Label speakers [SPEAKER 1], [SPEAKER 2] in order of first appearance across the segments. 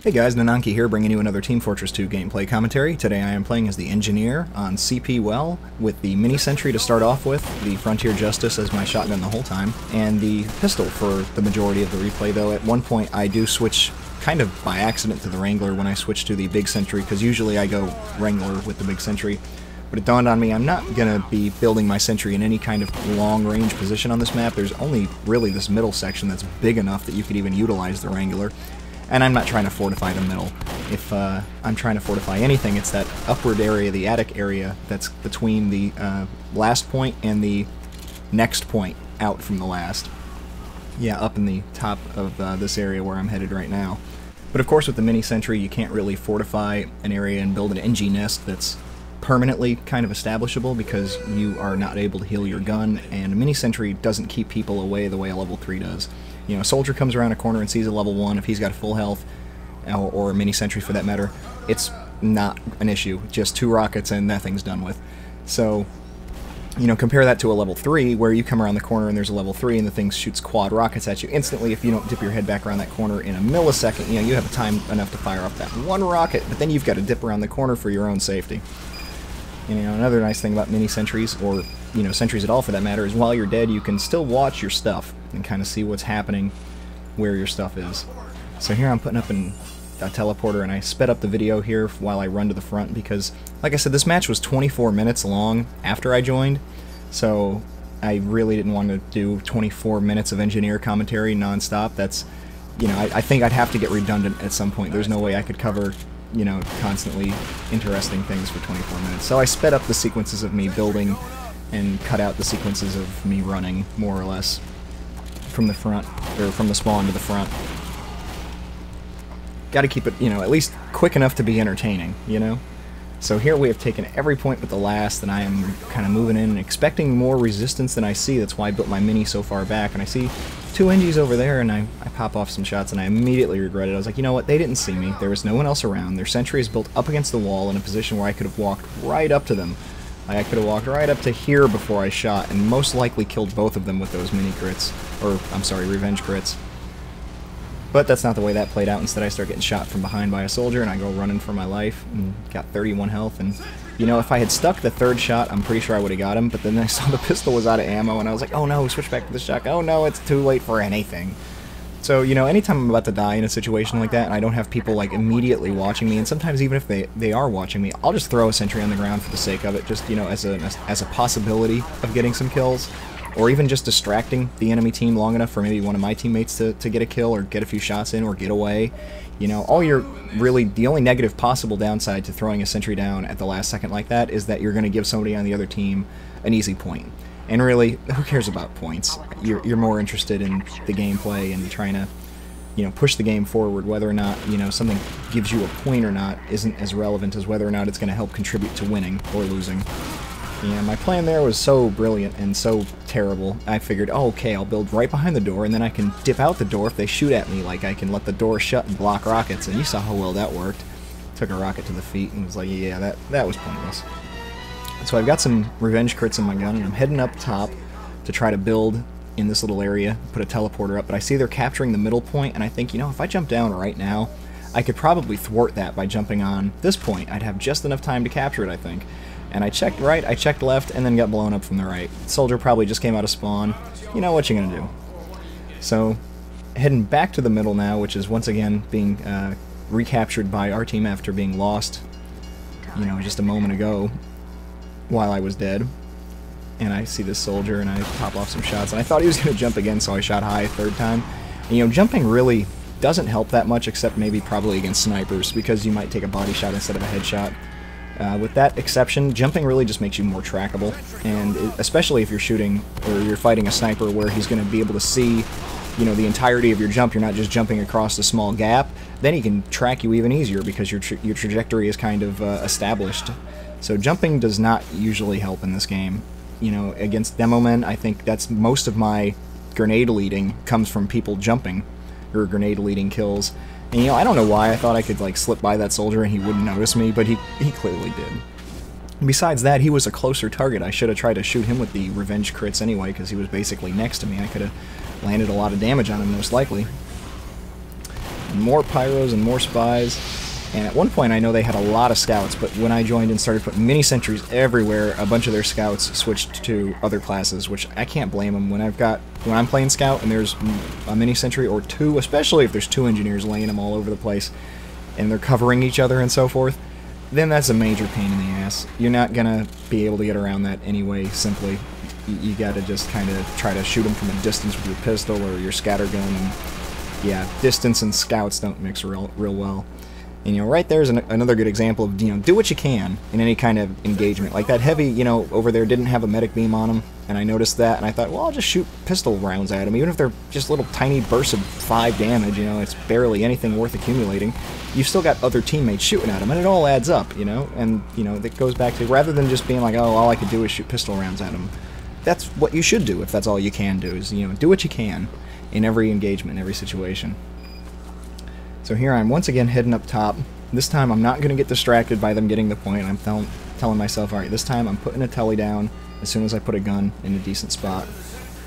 [SPEAKER 1] Hey guys, Nananki here, bringing you another Team Fortress 2 gameplay commentary. Today I am playing as the Engineer on CP Well, with the Mini Sentry to start off with, the Frontier Justice as my shotgun the whole time, and the pistol for the majority of the replay, though at one point I do switch kind of by accident to the Wrangler when I switch to the Big Sentry, because usually I go Wrangler with the Big Sentry. But it dawned on me I'm not going to be building my Sentry in any kind of long-range position on this map. There's only really this middle section that's big enough that you could even utilize the Wrangler. And I'm not trying to fortify the middle. If I'm trying to fortify anything, it's that upward area, the attic area, that's between the last point and the next point out from the last. Yeah, up in the top of this area where I'm headed right now. But of course with the Mini Sentry you can't really fortify an area and build an engi nest that's permanently kind of establishable, because you are not able to heal your gun, and a Mini Sentry doesn't keep people away the way a level 3 does. You know, a soldier comes around a corner and sees a level 1, if he's got full health, or a Mini Sentry for that matter, it's not an issue. Just 2 rockets and that thing's done with. So, you know, compare that to a level 3, where you come around the corner and there's a level 3 and the thing shoots quad rockets at you instantly. If you don't dip your head back around that corner in a millisecond, you know, you have time enough to fire off that 1 rocket, but then you've got to dip around the corner for your own safety. You know, another nice thing about Mini Sentries, or, you know, sentries at all for that matter, is while you're dead you can still watch your stuff and kind of see what's happening where your stuff is. So here I'm putting up a teleporter, and I sped up the video here while I run to the front because, like I said, this match was 24 minutes long after I joined, so I really didn't want to do 24 minutes of Engineer commentary non-stop. That's, you know, I think I'd have to get redundant at some point. There's no way I could cover, you know, constantly interesting things for 24 minutes. So I sped up the sequences of me building and cut out the sequences of me running, more or less, from the front, or from the spawn to the front. Gotta keep it, you know, at least quick enough to be entertaining, you know? So here we have taken every point but the last, and I am kind of moving in and expecting more resistance than I see. That's why I built my Mini so far back, and I see 2 engis over there, and I pop off some shots, and I immediately regret it. I was like, you know what, they didn't see me. There was no one else around. Their sentry is built up against the wall in a position where I could have walked right up to them. I could have walked right up to here before I shot, and most likely killed both of them with those mini crits. Or, I'm sorry, revenge crits. But that's not the way that played out. Instead I start getting shot from behind by a soldier, and I go running for my life, and got 31 health, and, you know, if I had stuck the 3rd shot, I'm pretty sure I would have got him, but then I saw the pistol was out of ammo, and I was like, oh no, switch back to the shotgun. Oh no, it's too late for anything. So, you know, anytime I'm about to die in a situation like that, and I don't have people, like, immediately watching me, and sometimes even if they are watching me, I'll just throw a sentry on the ground for the sake of it, just, you know, as a possibility of getting some kills, or even just distracting the enemy team long enough for maybe one of my teammates to get a kill, or get a few shots in, or get away. You know, the only negative possible downside to throwing a sentry down at the last second like that is that you're going to give somebody on the other team an easy point. And really, who cares about points? You're more interested in the gameplay and trying to, you know, push the game forward. Whether or not, you know, something gives you a point or not isn't as relevant as whether or not it's going to help contribute to winning or losing. Yeah, my plan there was so brilliant and so terrible. I figured, oh, okay, I'll build right behind the door, and then I can dip out the door if they shoot at me. Like, I can let the door shut and block rockets, and you saw how well that worked. Took a rocket to the feet and was like, yeah, that was pointless. So I've got some revenge crits in my gun, and I'm heading up top to try to build in this little area, put a teleporter up, but I see they're capturing the middle point, and I think, you know, if I jump down right now, I could probably thwart that by jumping on this point. I'd have just enough time to capture it, I think. And I checked right, I checked left, and then got blown up from the right. Soldier probably just came out of spawn. You know what you're gonna do. So, heading back to the middle now, which is once again being recaptured by our team after being lost, you know, just a moment ago while I was dead. And I see this soldier, and I pop off some shots, and I thought he was gonna jump again, so I shot high a 3rd time. And, you know, jumping really doesn't help that much, except maybe probably against snipers, because you might take a body shot instead of a headshot. With that exception, jumping really just makes you more trackable, and especially if you're shooting or you're fighting a sniper where he's going to be able to see, you know, the entirety of your jump. You're not just jumping across a small gap. Then he can track you even easier because your trajectory is kind of established. So jumping does not usually help in this game. You know, against demo men, I think that's most of my grenade leading comes from people jumping, or grenade leading kills. And, you know, I don't know why I thought I could, like, slip by that soldier and he wouldn't notice me, but he clearly did. Besides that, he was a closer target. I should have tried to shoot him with the revenge crits anyway, because he was basically next to me. I could have landed a lot of damage on him, most likely. more pyros and more spies. And at one point I know they had a lot of scouts, but when I joined and started putting mini sentries everywhere, a bunch of their scouts switched to other classes, which I can't blame them. When I'm playing scout and there's a mini sentry or two, especially if there's two engineers laying them all over the place and they're covering each other and so forth, then that's a major pain in the ass. You're not gonna be able to get around that anyway, simply. You gotta just kind of try to shoot them from a distance with your pistol or your scatter gun, and yeah, distance and scouts don't mix real well. And, you know, right there's another good example of, you know, do what you can in any kind of engagement. Like that heavy, you know, over there didn't have a medic beam on him, and I noticed that, and I thought, well, I'll just shoot pistol rounds at him, even if they're just little tiny bursts of 5 damage, you know, it's barely anything worth accumulating. You've still got other teammates shooting at him, and it all adds up, you know, and, you know, that goes back to, rather than just being like, oh, all I could do is shoot pistol rounds at him, that's what you should do if that's all you can do, is, you know, do what you can in every engagement, in every situation. So here I'm once again heading up top. This time I'm not going to get distracted by them getting the point. I'm telling myself, alright, this time I'm putting a telly down as soon as I put a gun in a decent spot.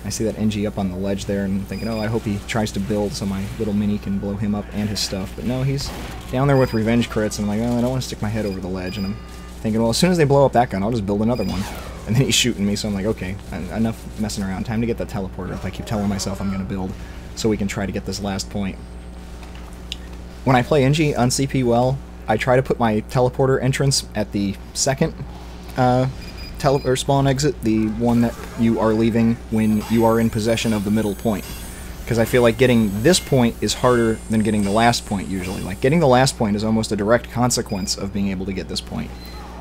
[SPEAKER 1] I see that engi up on the ledge there, and I'm thinking, oh, I hope he tries to build so my little mini can blow him up and his stuff. But no, he's down there with revenge crits, and I'm like, oh, I don't want to stick my head over the ledge. And I'm thinking, well, as soon as they blow up that gun, I'll just build another one. And then he's shooting me, so I'm like, okay, enough messing around. Time to get that teleporter up. I keep telling myself I'm going to build so we can try to get this last point. When I play engi on CP well, I try to put my teleporter entrance at the second spawn exit, the one that you are leaving when you are in possession of the middle point. Because I feel like getting this point is harder than getting the last point usually. Like, getting the last point is almost a direct consequence of being able to get this point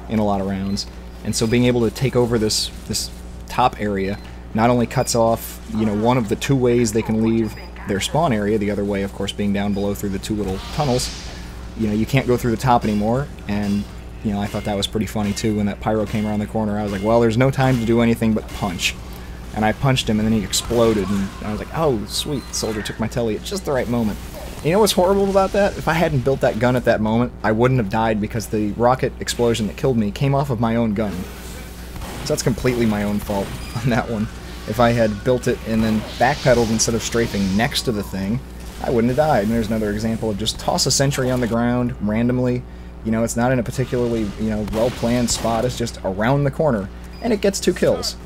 [SPEAKER 1] in a lot of rounds. And so being able to take over this top area not only cuts off, you know, one of the two ways they can leave their spawn area, the other way, of course, being down below through the two little tunnels. You know, you can't go through the top anymore, and, you know, I thought that was pretty funny, too. When that pyro came around the corner, I was like, well, there's no time to do anything but punch. And I punched him, and then he exploded, and I was like, oh, sweet, soldier took my telly at just the right moment. You know what's horrible about that? If I hadn't built that gun at that moment, I wouldn't have died, because the rocket explosion that killed me came off of my own gun. So that's completely my own fault on that one. If I had built it and then backpedaled instead of strafing next to the thing, I wouldn't have died. And there's another example of just toss a sentry on the ground randomly. You know, it's not in a particularly, you know, well-planned spot. It's just around the corner, and it gets 2 kills.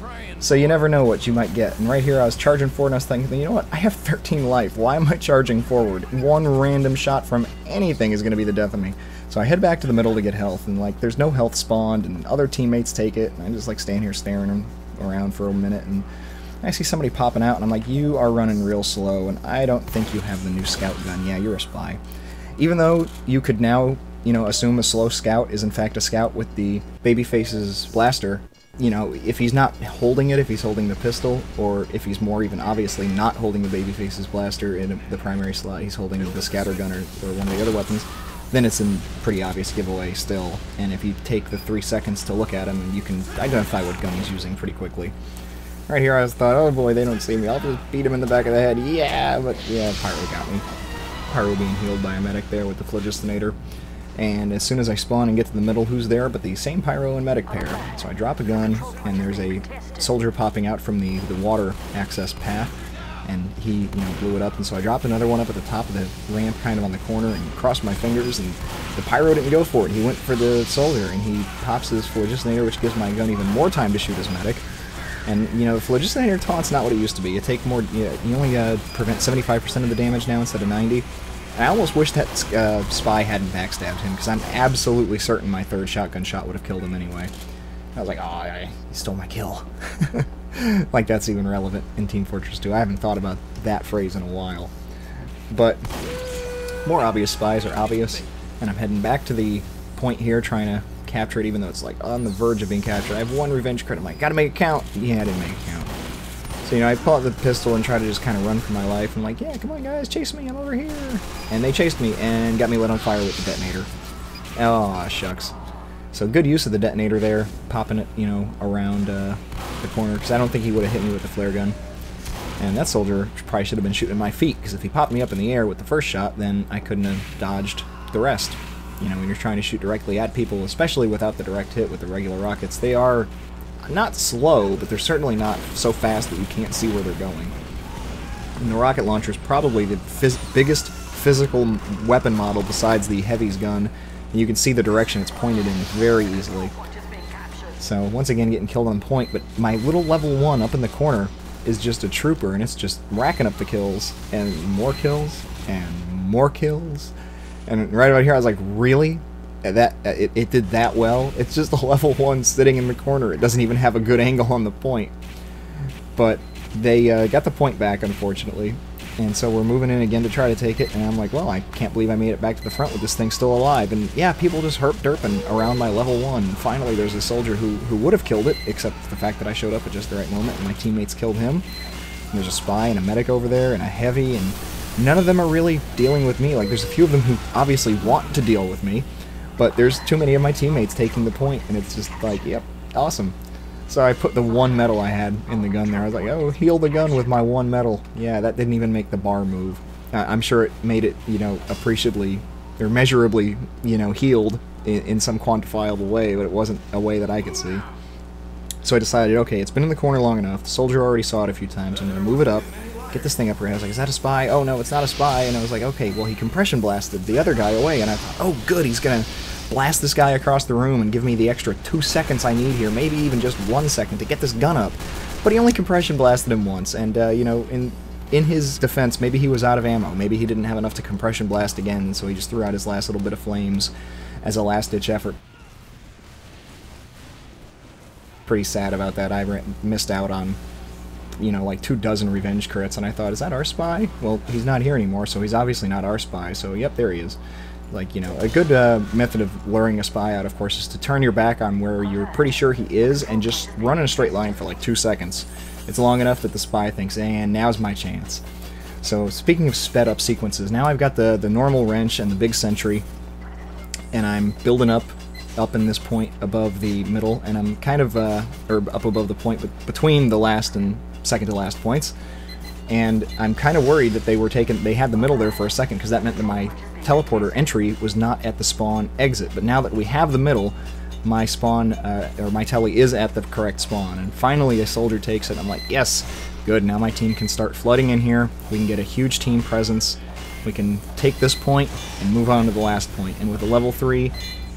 [SPEAKER 1] So you never know what you might get. And right here I was charging forward, and I was thinking, you know what, I have 13 life. Why am I charging forward? One random shot from anything is going to be the death of me. So I head back to the middle to get health, and, like, there's no health spawned, and other teammates take it, and I just, like, stand here staring around for a minute, and I see somebody popping out, and I'm like, you are running real slow, and I don't think you have the new scout gun. Yeah, you're a spy. Even though you could now, you know, assume a slow scout is in fact a scout with the babyface's blaster, you know, if he's not holding it, if he's holding the pistol, or if he's more even obviously not holding the babyface's blaster in the primary slot, he's holding the scatter gun or one of the other weapons, then it's a pretty obvious giveaway still. And if you take the 3 seconds to look at him, you can identify what gun he's using pretty quickly. Right here I was thought, oh boy, they don't see me, I'll just beat him in the back of the head. Yeah, but yeah, Pyro got me. Pyro being healed by a medic there with the Phlogistinator. And as soon as I spawn and get to the middle, who's there but the same Pyro and medic pair. So I drop a gun, and there's a soldier popping out from the water access path, and he, you know, blew it up, and so I dropped another one up at the top of the ramp, kind of on the corner, and crossed my fingers, and the Pyro didn't go for it. He went for the soldier, and he pops his Phlogistinator, which gives my gun even more time to shoot his medic. And, you know, Phlogistinator taunt's not what it used to be. You take more, you only prevent 75% of the damage now instead of 90. I almost wish that spy hadn't backstabbed him, because I'm absolutely certain my third shotgun shot would have killed him anyway. I was like, oh, he stole my kill. Like that's even relevant in Team Fortress 2. I haven't thought about that phrase in a while. But more obvious spies are obvious, and I'm heading back to the point here trying to capture it, even though it's like on the verge of being captured. I have one revenge crit. I'm like, gotta make it count. Yeah, I didn't make it count. So, you know, I pull out the pistol and try to just kind of run for my life. I'm like, yeah, come on guys, chase me, I'm over here. And they chased me and got me lit on fire with the detonator. Oh, shucks. So good use of the detonator there, popping it, you know, around the corner, because I don't think he would have hit me with the flare gun. And that soldier probably should have been shooting at my feet, because if he popped me up in the air with the first shot, then I couldn't have dodged the rest. You know, when you're trying to shoot directly at people, especially without the direct hit with the regular rockets, they are not slow, but they're certainly not so fast that you can't see where they're going. And the rocket launcher is probably the biggest physical weapon model besides the heavy's gun. And you can see the direction it's pointed in very easily. So once again getting killed on point, but my little level 1 up in the corner is just a trooper, and it's just racking up the kills, and more kills, and more kills. And right about here I was like, really? It did that well? It's just a level 1 sitting in the corner. It doesn't even have a good angle on the point. But they got the point back, unfortunately. And so we're moving in again to try to take it, and I'm like, well, I can't believe I made it back to the front with this thing still alive. And yeah, people just herp-derping around my level 1. And finally there's a soldier who would have killed it, except the fact that I showed up at just the right moment, and my teammates killed him. And there's a spy and a medic over there, and a heavy, and none of them are really dealing with me. Like, there's a few of them who obviously want to deal with me, but there's too many of my teammates taking the point, and it's just like, yep, awesome. So I put the 1 medal I had in the gun there. I was like, oh, heal the gun with my 1 medal. Yeah, that didn't even make the bar move. I'm sure it made it, you know, appreciably, or measurably, you know, healed in some quantifiable way, but it wasn't a way that I could see. So I decided, okay, it's been in the corner long enough. The soldier already saw it a few times. I'm going to move it up, get this thing up here. I was like, is that a spy? Oh, no, it's not a spy. And I was like, okay, well, he compression blasted the other guy away. And I thought, oh, good, he's going to blast this guy across the room and give me the extra 2 seconds I need here, maybe even just 1 second to get this gun up. But he only compression blasted him once, and you know, in his defense, maybe he was out of ammo, maybe he didn't have enough to compression blast again, and so he just threw out his last little bit of flames as a last-ditch effort. Pretty sad about that. I missed out on, you know, like 24 revenge crits, and I thought, is that our spy? Well, he's not here anymore, so he's obviously not our spy, so yep, there he is. Like, you know, a good method of luring a spy out, of course, is to turn your back on where you're pretty sure he is and just run in a straight line for like 2 seconds. It's long enough that the spy thinks, and now's my chance. So, speaking of sped up sequences, now I've got the normal wrench and the big sentry, and I'm building up in this point above the middle, and I'm kind of, or up above the point between the last and second to last points. And I'm kind of worried that they had the middle there for a second, because that meant that my teleporter entry was not at the spawn exit. But now that we have the middle, my spawn, or my tele is at the correct spawn. And finally a soldier takes it. I'm like, yes, good, now my team can start flooding in here. We can get a huge team presence. We can take this point and move on to the last point. And with a level 3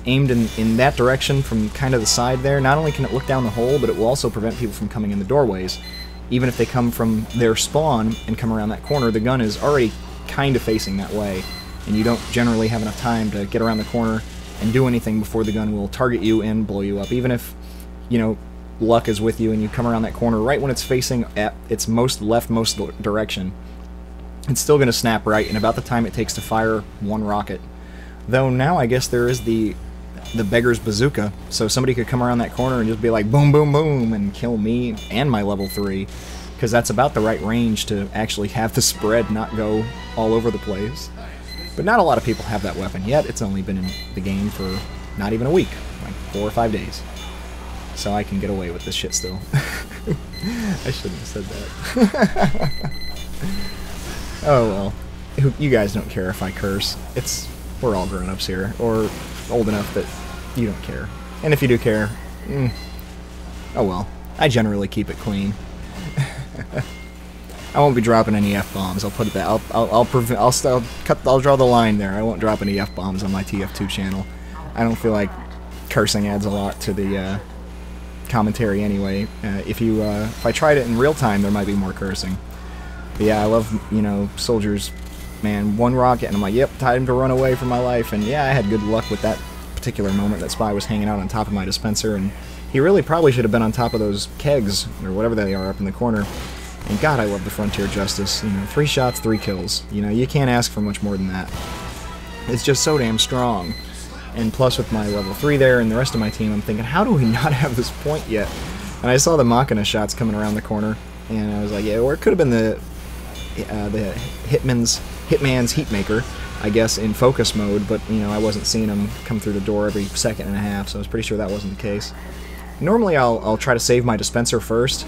[SPEAKER 1] aimed in that direction from kind of the side there, not only can it look down the hole, but it will also prevent people from coming in the doorways. Even if they come from their spawn and come around that corner, the gun is already kind of facing that way, and you don't generally have enough time to get around the corner and do anything before the gun will target you and blow you up. Even if, you know, luck is with you and you come around that corner right when it's facing at its most leftmost direction, it's still going to snap right in about the time it takes to fire 1 rocket. Though now I guess there is the beggar's bazooka, so somebody could come around that corner and just be like boom boom boom and kill me and my level 3, because that's about the right range to actually have the spread not go all over the place. But not a lot of people have that weapon yet. It's only been in the game for not even a week, like 4 or 5 days. So I can get away with this shit still. I shouldn't have said that. Oh well. You guys don't care if I curse. We're all grown-ups here, or old enough that you don't care. And if you do care, oh well. I generally keep it clean. I won't be dropping any F-bombs. I'll put it that. I'll draw the line there. I won't drop any F-bombs on my TF2 channel. I don't feel like cursing adds a lot to the commentary anyway. If I tried it in real time, there might be more cursing. But yeah, I love, you know, soldiers. Man, 1 rocket, and I'm like, yep, time to run away from my life. And yeah, I had good luck with that particular moment. That spy was hanging out on top of my dispenser, and he really probably should have been on top of those kegs, or whatever they are, up in the corner. And God, I love the Frontier Justice. You know, 3 shots, 3 kills. You know, you can't ask for much more than that. It's just so damn strong. And plus with my level 3 there and the rest of my team, I'm thinking, how do we not have this point yet? And I saw the Machina shots coming around the corner, and I was like, yeah, or it could have been the Hitman's Heatmaker, I guess, in focus mode, but, you know, I wasn't seeing him come through the door every second and a half, so I was pretty sure that wasn't the case. Normally I'll try to save my dispenser first,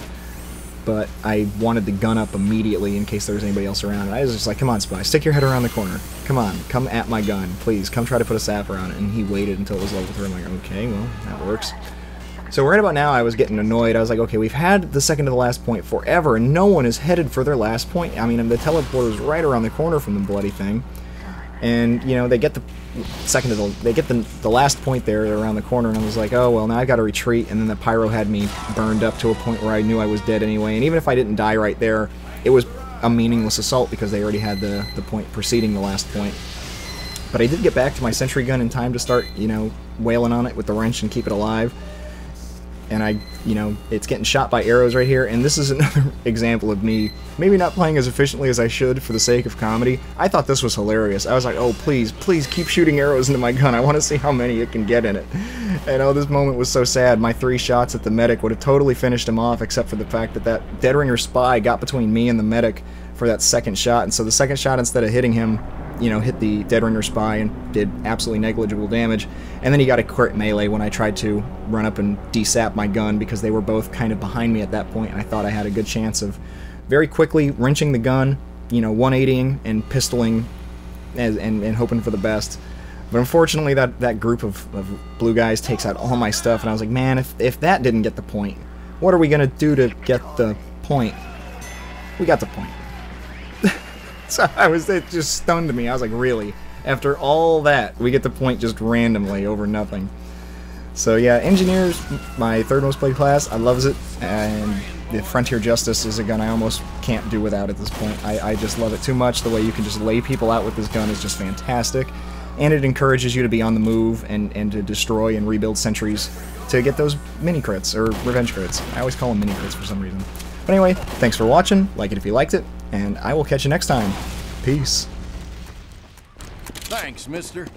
[SPEAKER 1] but I wanted the gun up immediately in case there was anybody else around, and I was just like, come on, Spy, stick your head around the corner. Come on, come at my gun, please, come try to put a sapper on it. And he waited until it was level 3. I'm like, okay, well, that works. So right about now, I was getting annoyed. I was like, okay, we've had the second to the last point forever, and no one is headed for their last point. I mean, the teleporter's right around the corner from the bloody thing. And, you know, they get the the last point there around the corner, and I was like, oh, well, now I've got to retreat, and then the pyro had me burned up to a point where I knew I was dead anyway, and even if I didn't die right there, it was a meaningless assault because they already had the point preceding the last point. But I did get back to my sentry gun in time to start, you know, wailing on it with the wrench and keep it alive. And I, you know, it's getting shot by arrows right here, and this is another example of me maybe not playing as efficiently as I should for the sake of comedy. I thought this was hilarious. I was like, oh, please, please keep shooting arrows into my gun. I want to see how many it can get in it. And oh, this moment was so sad. My 3 shots at the medic would have totally finished him off, except for the fact that that Dead Ringer spy got between me and the medic for that second shot, and so the second shot, instead of hitting him, you know, hit the Dead Ringer spy and did absolutely negligible damage. And then he got a crit melee when I tried to run up and desap my gun because they were both kind of behind me at that point, and I thought I had a good chance of very quickly wrenching the gun, you know, 180ing and pistoling and hoping for the best. But unfortunately, that group of blue guys takes out all my stuff, and I was like, man, if that didn't get the point, what are we going to do to get the point? We got the point. So it just stunned me. I was like, really? After all that, we get the point just randomly over nothing. So yeah, Engineers, my third most played class. I loves it, and the Frontier Justice is a gun I almost can't do without at this point. I just love it too much. The way you can just lay people out with this gun is just fantastic. And it encourages you to be on the move and to destroy and rebuild sentries to get those mini crits, or revenge crits. I always call them mini crits for some reason. But anyway, thanks for watching. Like it if you liked it, and I will catch you next time. Peace.
[SPEAKER 2] Thanks, mister.